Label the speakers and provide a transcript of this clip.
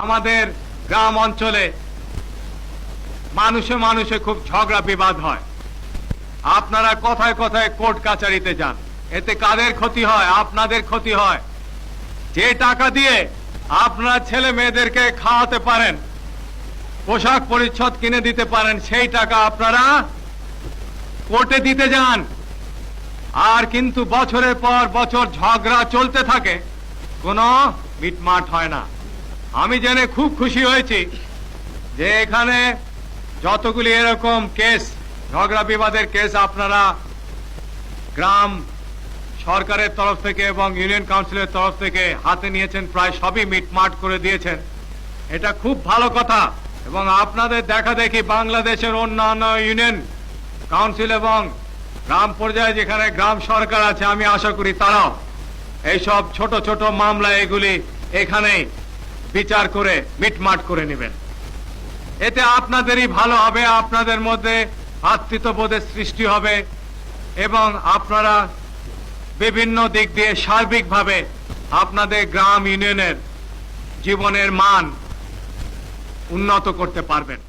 Speaker 1: আমাদের গ্রাম অঞ্চলে মানুষে মানুষে খুব ঝগড়া বিবাদ হয়। আপনারা কথায় কথায় কোর্ট কাচারিতে যান, এতে কাদের ক্ষতি হয়? আপনাদের ক্ষতি হয়। যে টাকা দিয়ে আপনারা ছেলে মেয়েদেরকে খাওয়াতে পারেন, পোশাক পরিচ্ছদ কিনে দিতে পারেন, সেই টাকা আপনারা কোর্টে দিতে যান। আর কিন্তু বছরের পর বছর ঝগড়া চলতে থাকে, কোনো মিটমাট হয় না। আমি জেনে খুব খুশি হয়েছি যে এখানে যতগুলি এরকম কেস, ঝগড়া বিবাদের কেস আপনারা গ্রাম সরকারের তরফ থেকে এবং ইউনিয়ন কাউন্সিলের তরফ থেকে হাতে নিয়েছেন, প্রায় সবই মিটমাট করে দিয়েছেন। এটা খুব ভালো কথা। এবং আপনাদের দেখা দেখি বাংলাদেশের অন্যান্য ইউনিয়ন কাউন্সিল এবং গ্রাম পর্যায়ে যেখানে গ্রাম সরকার আছে, আমি আশা করি তারাও এইসব ছোট ছোট মামলা এগুলি এখানেই বিচার করে মিটমাট করে নেবেন। এতে আপনাদেরই ভালো হবে, আপনাদের মধ্যে ভ্রাতৃত্ববোধের সৃষ্টি হবে এবং আপনারা বিভিন্ন দিক দিয়ে সার্বিকভাবে আপনাদের গ্রাম ইউনিয়নের জীবনের মান উন্নত করতে পারবেন।